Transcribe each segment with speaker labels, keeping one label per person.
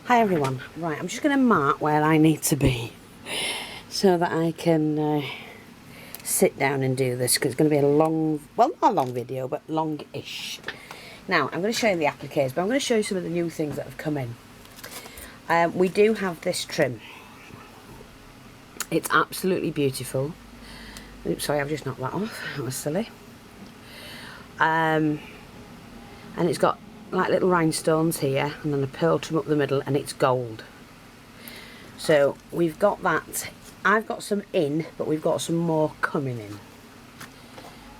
Speaker 1: Hi everyone. Right, I'm just going to mark where I need to be so that I can sit down and do this, because it's going to be a long, well, not a long video, but long-ish. Now, I'm going to show you the appliques, but I'm going to show you some of the new things that have come in. We do have this trim. It's absolutely beautiful. Oops, sorry, I've just knocked that off. That was silly. And it's got like little rhinestones here and then a pearl trim up the middle, and it's gold. So we've got that. I've got some in, but we've got some more coming in.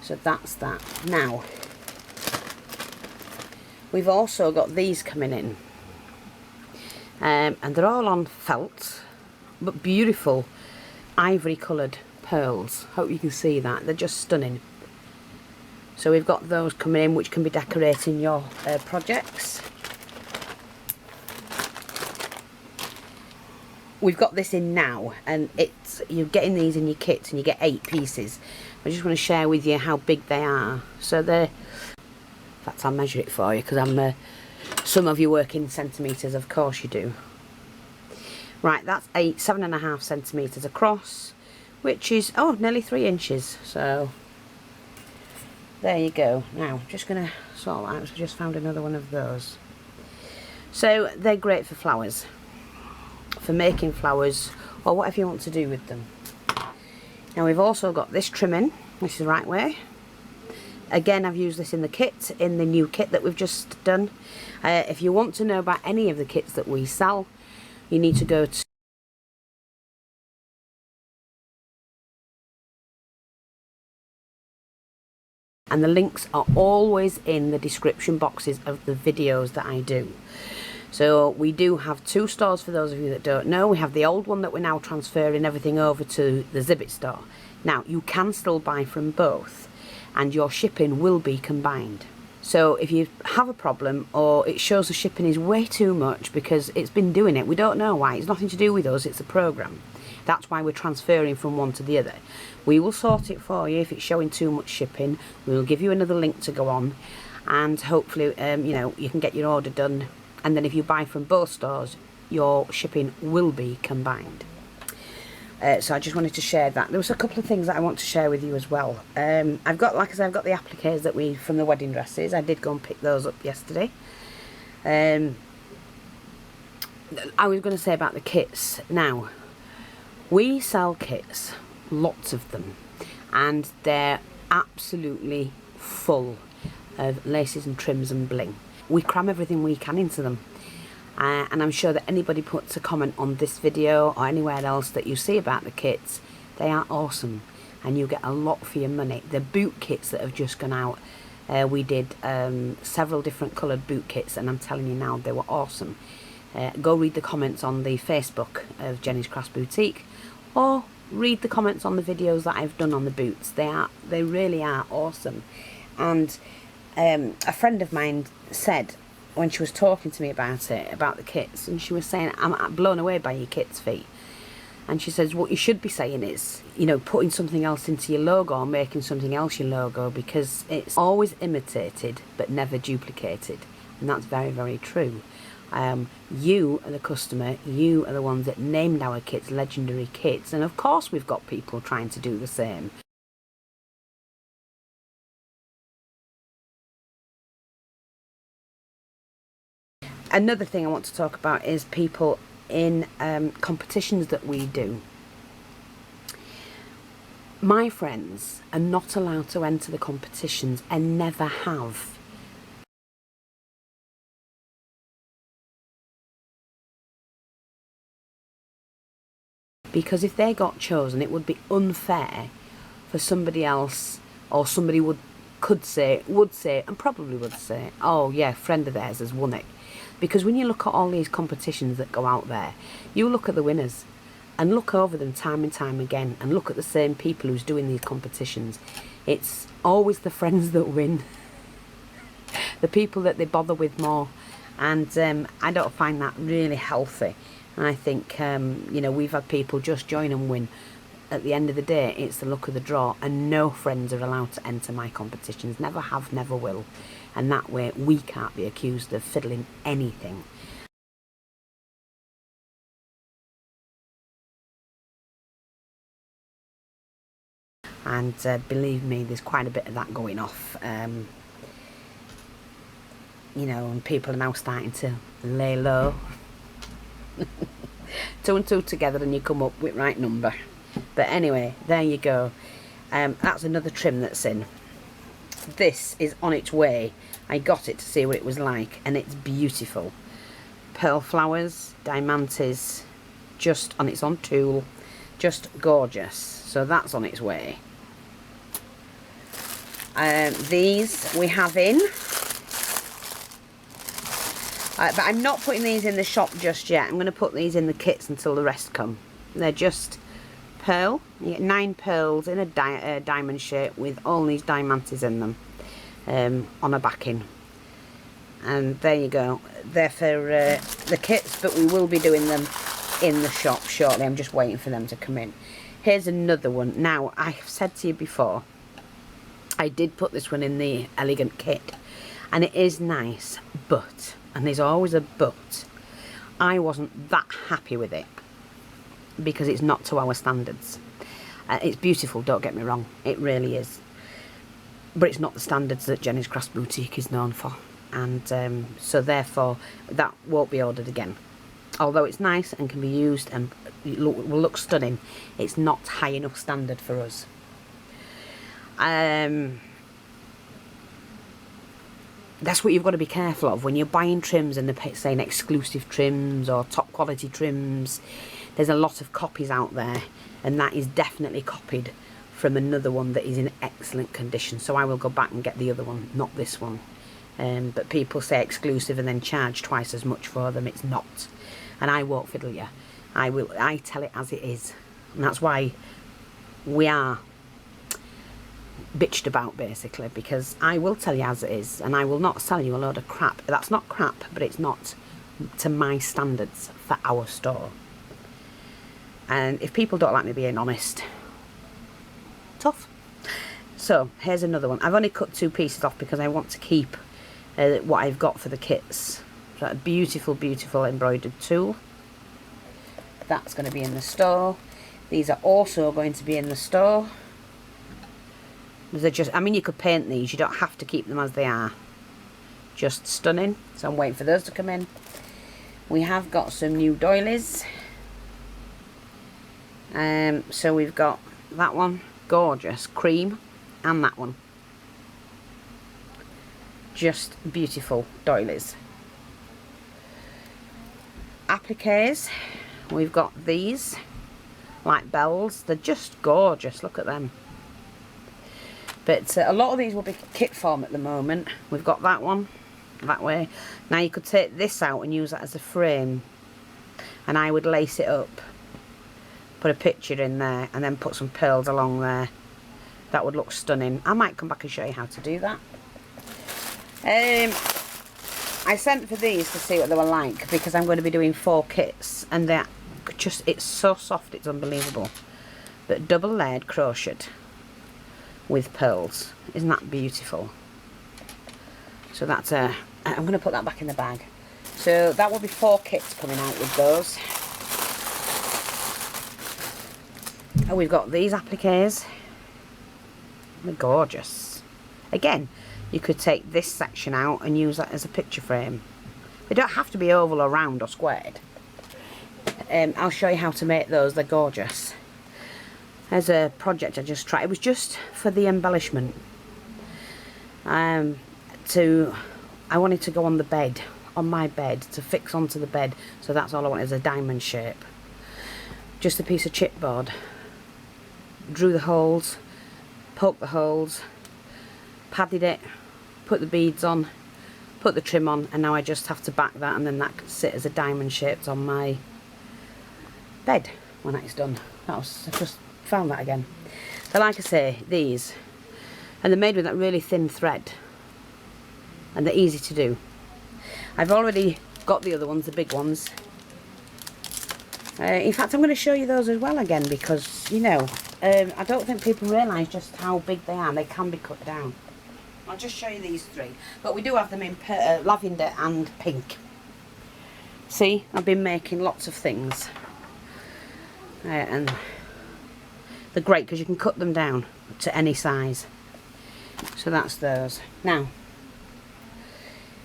Speaker 1: So that's that. Now we've also got these coming in, and they're all on felt, but beautiful ivory coloured pearls. Hope you can see that. They're just stunning. So we've got those coming in, which can be decorating your projects. We've got this in now, and you're getting these in your kits, and you get 8 pieces. I just want to share with you how big they are. So they're, in fact, I'll measure it for you, because some of you work in centimetres, of course you do. Right, that's 7.5 centimetres across, which is nearly 3 inches. So there you go. Now, just going to sort that out. So I just found another one of those. So they're great for flowers, for making flowers, or whatever you want to do with them. Now we've also got this trimming. This is the right way. Again, I've used this in the kit, in the new kit that we've just done. If you want to know about any of the kits that we sell, you need to go to and the links are always in the description boxes of the videos that I do. So we do have 2 stores, for those of you that don't know. We have the old one that we're now transferring everything over to the Zibbit store. Now, you can still buy from both, and your shipping will be combined. So if you have a problem, or it shows the shipping is way too much because it's been doing it, we don't know why. It's nothing to do with us, it's a program. That's why we're transferring from one to the other. We will sort it for you if it's showing too much shipping. We will give you another link to go on, and hopefully you know, you can get your order done. And then if you buy from both stores, your shipping will be combined. So I just wanted to share that. There was a couple of things that I want to share with you as well. I've got, like I said, I've got the appliques that from the wedding dresses. I did go and pick those up yesterday. I was going to say about the kits. Now, we sell kits, lots of them, and they're absolutely full of laces and trims and bling. We cram everything we can into them, and I'm sure that anybody puts a comment on this video or anywhere else that you see about the kits, they are awesome, and you get a lot for your money. The boot kits that have just gone out, we did several different coloured boot kits, and I'm telling you now, they were awesome. Go read the comments on the Facebook of Jennings644 Boutique, or read the comments on the videos that I've done on the boots. They really are awesome. And a friend of mine said, when she was talking to me about it, about the kits, and she was saying, I'm blown away by your kits, Fee. And she says, what you should be saying is, you know, putting something else into your logo, or making something else your logo, because it's always imitated but never duplicated. And that's very, very true. You are the customer, you are the ones that named our kits legendary kits, and of course we've got people trying to do the same. Another thing I want to talk about is people in competitions that we do. My friends are not allowed to enter the competitions, and never have. Because if they got chosen, it would be unfair for somebody else, or somebody would say, and probably would say, oh yeah, friend of theirs has won it. Because when you look at all these competitions that go out there, you look at the winners and look over them time and time again, and look at the same people who's doing these competitions. It's always the friends that win, the people that they bother with more, and I don't find that really healthy. And I think you know, we've had people just join and win. At the end of the day, it's the luck of the draw, and no friends are allowed to enter my competitions. Never have, never will. And that way we can't be accused of fiddling anything. and believe me, there's quite a bit of that going off. You know, and people are now starting to lay low. 2 and 2 together and you come up with right number. But anyway, there you go. That's another trim that's in. This is on its way. I got it to see what it was like, and it's beautiful. Pearl flowers, diamantes, just on its own tool, just gorgeous. So that's on its way. These we have in. But I'm not putting these in the shop just yet. I'm going to put these in the kits until the rest come. They're just pearl. You get 9 pearls in a diamond shape with all these diamantes in them on a backing. And there you go. They're for the kits, but we will be doing them in the shop shortly. I'm just waiting for them to come in. Here's another one. Now, I've said to you before, I did put this one in the elegant kit, and it is nice, but, and there's always a but, I wasn't that happy with it because it's not to our standards. It's beautiful, don't get me wrong, it really is, but it's not the standards that Jennings644 Boutique is known for, and so therefore that won't be ordered again. Although it's nice and can be used and will look stunning, it's not high enough standard for us. That's what you've got to be careful of when you're buying trims and they're saying exclusive trims or top quality trims. There's a lot of copies out there, and that is definitely copied from another one that is in excellent condition. So I will go back and get the other one, not this one. But people say exclusive and then charge twice as much for them. It's not, and I won't fiddle you. I tell it as it is, and that's why we are bitched about, basically, because I will tell you as it is, and I will not sell you a load of crap. That's not crap, but it's not to my standards for our store. And if people don't like me being honest, tough. So here's another one. I've only cut 2 pieces off because I want to keep what I've got for the kits. So a beautiful, beautiful embroidered tulle. That's going to be in the store. These are also going to be in the store. They're just, I mean, you could paint these, you don't have to keep them as they are. Just stunning. So I'm waiting for those to come in. We have got some new doilies. So we've got that one, gorgeous, cream, and that one. Just beautiful doilies. Appliques, we've got these, like bells. They're just gorgeous, look at them. But a lot of these will be kit form at the moment. We've got that one, that way. Now you could take this out and use that as a frame. And I would lace it up. Put a picture in there and then put some pearls along there. That would look stunning. I might come back and show you how to do that. I sent for these to see what they were like because I'm going to be doing 4 kits. And they're just, it's so soft, it's unbelievable. But double layered crocheted with pearls. Isn't that beautiful? So that's I'm going to put that back in the bag. So that will be 4 kits coming out with those. And we've got these appliques. They're gorgeous. Again, you could take this section out and use that as a picture frame. They don't have to be oval or round or squared. I'll show you how to make those. They're gorgeous. There's a project I just tried. It was just for the embellishment. I wanted to go on the bed, on my bed, to fix onto the bed. So that's all I wanted, is a diamond shape. Just a piece of chipboard. Drew the holes, poked the holes, padded it, put the beads on, put the trim on, and now I just have to back that, and then that could sit as a diamond shaped on my bed when it's done. I just found that again. So like I say, these, and they're made with that really thin thread, and they're easy to do. I've already got the other ones, the big ones. In fact, I'm going to show you those as well again, because, you know, I don't think people realise just how big they are. They can be cut down. I'll just show you these 3. But we do have them in lavender and pink. See, I've been making lots of things. And They're great because you can cut them down to any size. So that's those. Now,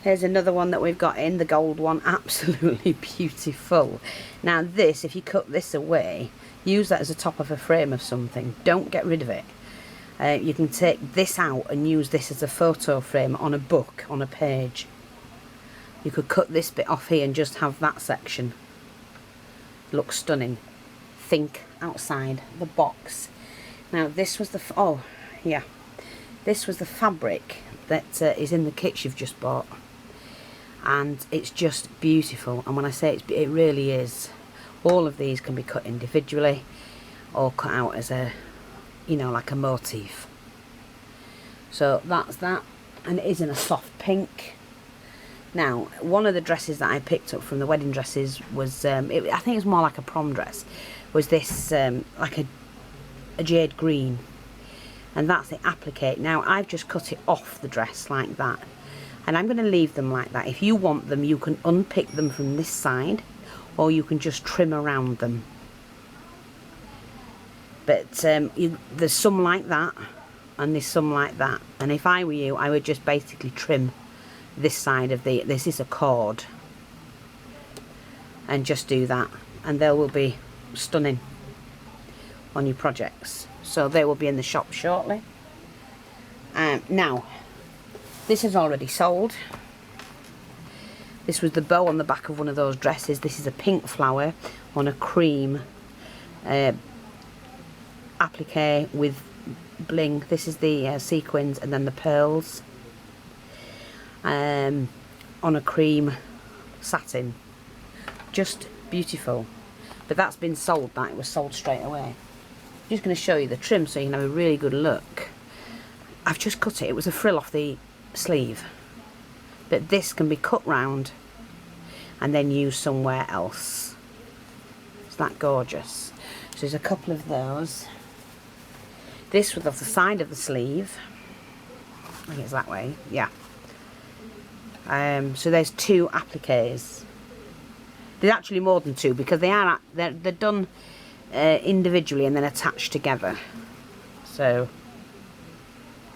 Speaker 1: here's another one that we've got in, the gold one. Absolutely beautiful. Now this, if you cut this away, use that as a top of a frame of something. Don't get rid of it. You can take this out and use this as a photo frame on a book, on a page. You could cut this bit off here and just have that section. Looks stunning. Think outside the box. Now this was the, oh yeah, this was the fabric that is in the kits you've just bought. And it's just beautiful. And when I say it really is. All of these can be cut individually or cut out as a, you know, like a motif. So that's that, and it is in a soft pink. Now, one of the dresses that I picked up from the wedding dresses was, I think it's more like a prom dress, was this like a jade green, and that's the applique. Now I've just cut it off the dress like that, and I'm going to leave them like that. If you want them, you can unpick them from this side, or you can just trim around them. But there's some like that, and there's some like that. And if I were you, I would just basically trim this side of this is a cord, and just do that, and they will be stunning on your projects. So they will be in the shop shortly. Now, this is already sold. This was the bow on the back of one of those dresses. This is a pink flower on a cream applique with bling. This is the sequins and then the pearls on a cream satin. Just beautiful. But that's been sold. That it was sold straight away. I'm just going to show you the trim so you can have a really good look. I've just cut it. It was a frill off the sleeve. But this can be cut round and then used somewhere else. It's that gorgeous. So there's a couple of those. This was off the side of the sleeve. I think it's that way, yeah. So there's two appliques. There's actually more than two because they're done individually and then attached together. So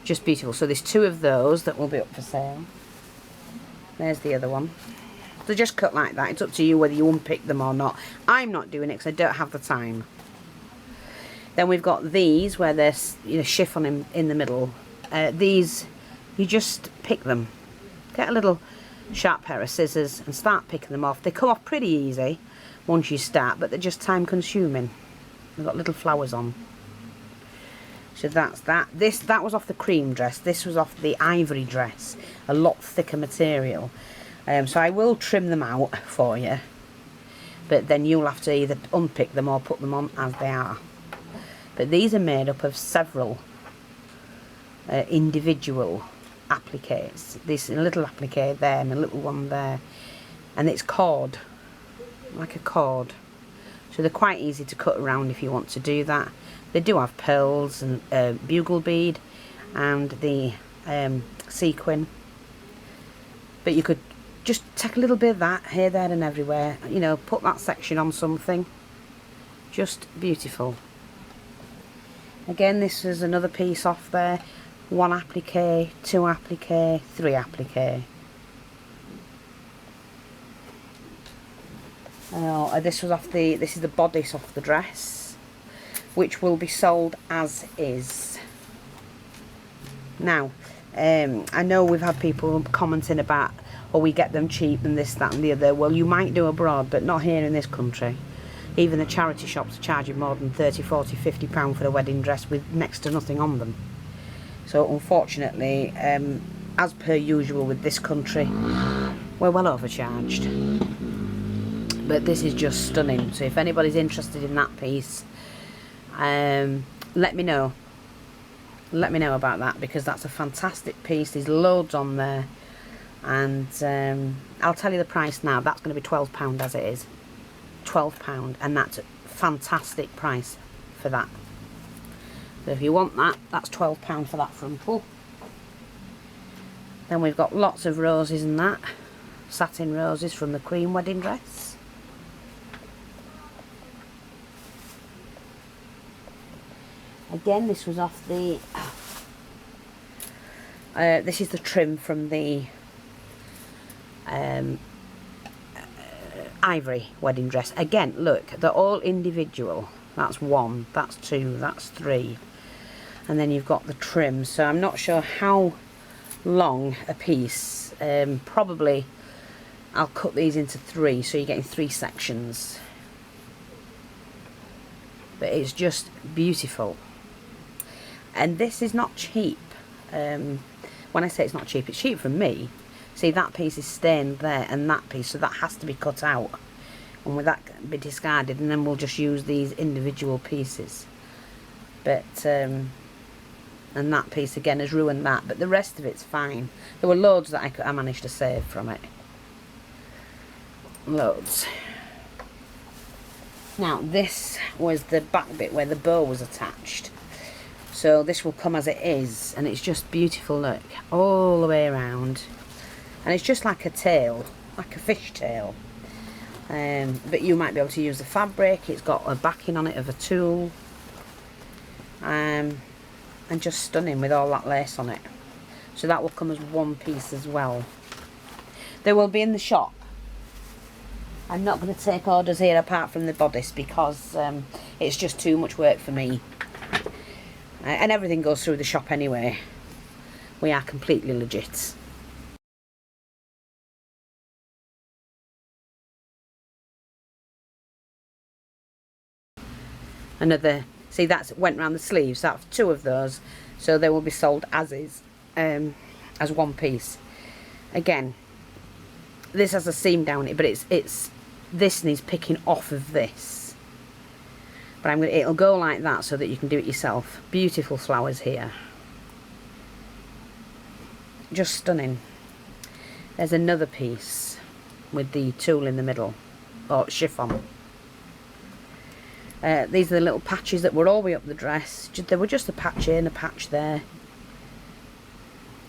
Speaker 1: just beautiful. So there's two of those that will be up for sale. There's the other one. They're just cut like that. It's up to you whether you unpick them or not. I'm not doing it because I don't have the time. Then we've got these where there's, you know, chiffon in the middle. These, you just pick them. Get a little sharp pair of scissors and start picking them off. They come off pretty easy once you start, but they're just time consuming. They've got little flowers on. So that's that. That was off the cream dress. This was off the ivory dress. A lot thicker material. So I will trim them out for you. But then you'll have to either unpick them or put them on as they are. But these are made up of several individual appliques. This little applique there and a little one there. And it's cord. Like a cord. So they're quite easy to cut around if you want to do that. They do have pearls and bugle bead and the sequin. But you could just take a little bit of that here, there and everywhere. You know, put that section on something. Just beautiful. Again, this is another piece off there. One applique, two applique, three applique. This was off the. This is the bodice off the dress, which will be sold as is. Now, I know we've had people commenting about, oh, we get them cheap and this, that and the other. Well, you might do abroad, but not here in this country. Even the charity shops are charging more than 30, 40, 50 pounds for a wedding dress with next to nothing on them. So unfortunately, as per usual with this country, we're well overcharged. But this is just stunning. So if anybody's interested in that piece, let me know. Let me know about that, because that's a fantastic piece. There's loads on there. And I'll tell you the price now. That's going to be £12 as it is. £12, and that's a fantastic price for that. So if you want that, that's £12 for that frontal. Then we've got lots of roses and that. Satin roses from the cream wedding dress. Again, this was off the... this is the trim from the ivory wedding dress. Again, look, they're all individual. That's 1, that's 2, that's 3. And then you've got the trim. So I'm not sure how long a piece. Probably I'll cut these into 3, so you're getting 3 sections. But it's just beautiful. And this is not cheap. When I say it's not cheap, it's cheap from me. See, that piece is stained there, and that piece, so that has to be cut out. And with that be discarded, and then we'll just use these individual pieces. But, and that piece again has ruined that, but the rest of it's fine. There were loads that I managed to save from it. Loads. Now, this was the back bit where the bow was attached. So this will come as it is, and it's just beautiful, look, all the way around. And it's just like a tail, like a fish tail. But you might be able to use the fabric. It's got a backing on it of a tulle. And just stunning with all that lace on it. So that will come as one piece as well. They will be in the shop. I'm not going to take orders here apart from the bodice, because it's just too much work for me. And everything goes through the shop anyway. We are completely legit. Another, see, that's went round the sleeves. That's 2 of those, so they will be sold as is, as one piece. Again, this has a seam down it, but it's this needs picking off of this. But it'll go like that so that you can do it yourself. Beautiful flowers here. Just stunning. There's another piece with the tulle in the middle, or chiffon. These are the little patches that were all the way up the dress. There were just a patch here and a patch there.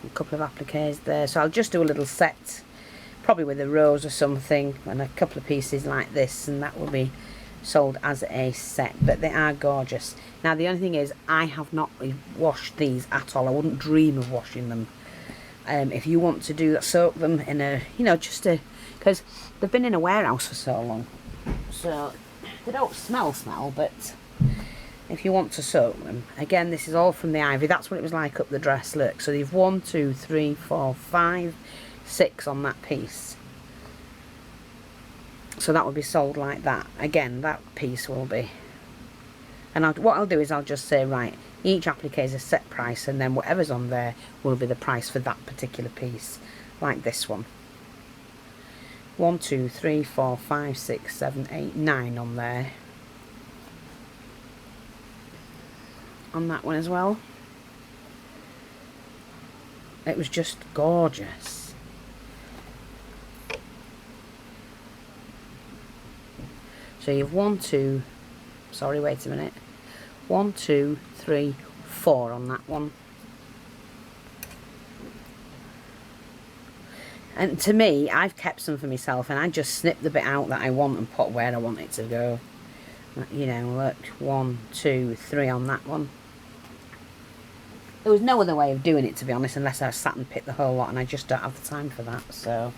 Speaker 1: A couple of appliques there. So I'll just do a little set, probably with a rose or something, and a couple of pieces like this, and that will be sold as a set. But they are gorgeous. Now the only thing is, I have not washed these at all. I wouldn't dream of washing them. If you want to do that, soak them in a, you know, just to, because they've been in a warehouse for so long, so they don't smell, but if you want to soak them, again, this is all from the ivy. That's what it was like up the dress, look. So you've 1, 2, 3, 4, 5, 6 on that piece. So that will be sold like that. Again, that piece will be. And what I'll do is I'll just say, right, each applique is a set price, and then whatever's on there will be the price for that particular piece. Like this one. 1, 2, 3, 4, 5, 6, 7, 8, 9 on there. On that one as well. It was just gorgeous. So you've 1, 2, sorry, wait a minute. 1, 2, 3, 4 on that one. And to me, I've kept some for myself, and I just snip the bit out that I want and put where I want it to go. You know, look, 1, 2, 3 on that one. There was no other way of doing it, to be honest, unless I sat and picked the whole lot, and I just don't have the time for that. So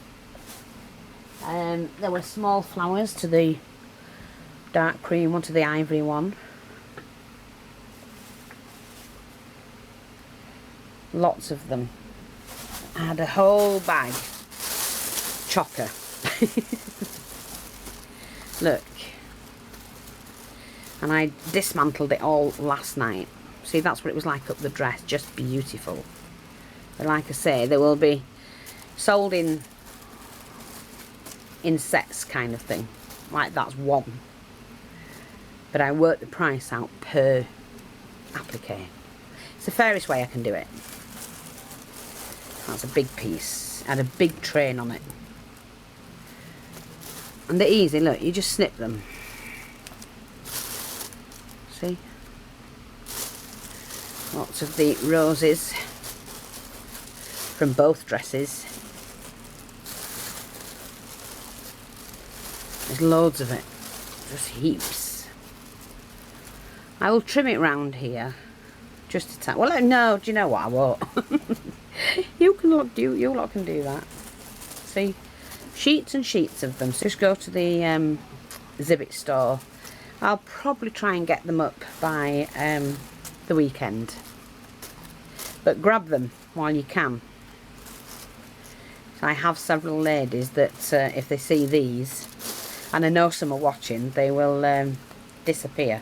Speaker 1: there were small flowers to the dark cream one, to the ivory one. Lots of them. I had a whole bag. Chocker. Look. And I dismantled it all last night. See, that's what it was like up the dress. Just beautiful. But like I say, they will be sold in sets kind of thing. Like that's one. But I work the price out per applique. It's the fairest way I can do it. That's a big piece. Had a big train on it. And they're easy, look, you just snip them. See? Lots of the roses from both dresses. There's loads of it. Just heaps. I will trim it round here Just a tap. Well, no, do you know what? I won't. You lot can do that. See, sheets and sheets of them. So just go to the Zibbit store. I'll probably try and get them up by the weekend. But grab them while you can. I have several ladies that if they see these, and I know some are watching, they will disappear.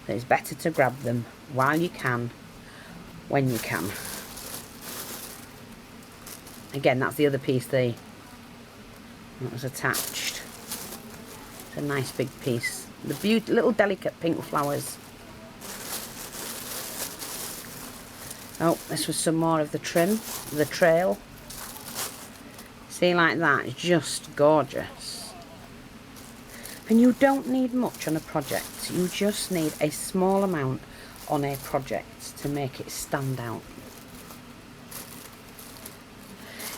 Speaker 1: So it's better to grab them while you can, when you can. Again, that's the other piece that was attached. It's a nice big piece. The little delicate pink flowers. Oh, this was some more of the trim, the trail. See, like that, it's just gorgeous. And you don't need much on a project. You just need a small amount on a project to make it stand out.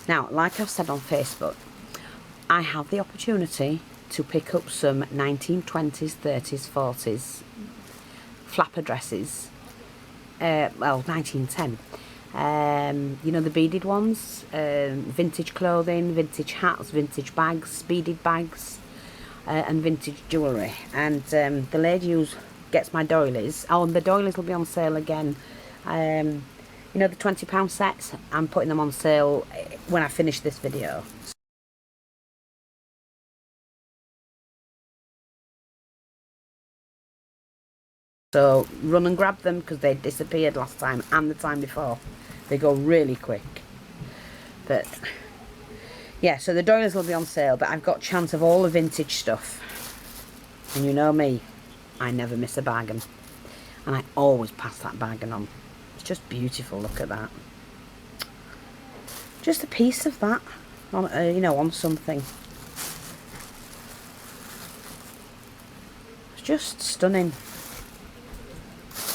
Speaker 1: Now, like I've said on Facebook, I have the opportunity to pick up some 1920s, 30s, 40s flapper dresses. Well, 1910. You know, the beaded ones, vintage clothing, vintage hats, vintage bags, beaded bags, and vintage jewellery. And the lady who gets my doilies, oh, and the doilies will be on sale again. You know, the £20 sets, I'm putting them on sale when I finish this video. So run and grab them, because they disappeared last time and the time before. They go really quick. But yeah, so the doilies will be on sale, but I've got chance of all the vintage stuff. And you know me, I never miss a bargain. And I always pass that bargain on. It's just beautiful, look at that. Just a piece of that, on, you know, on something. It's just stunning.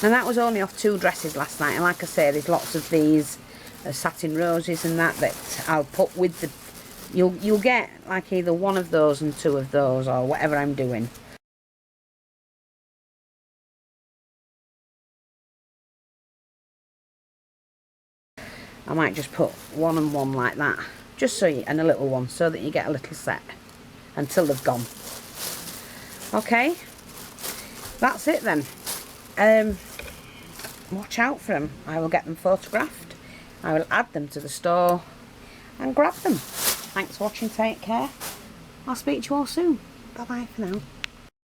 Speaker 1: And that was only off 2 dresses last night, and like I say, there's lots of these satin roses and that I'll put with the, you'll get like either 1 of those and 2 of those, or whatever I'm doing. I might just put 1 and 1 like that, just so you, and a little one, so that you get a little set until they've gone. Okay, that's it then. Watch out for them. I will get them photographed. I will add them to the store and grab them. Thanks for watching. Take care. I'll speak to you all soon. Bye bye for now.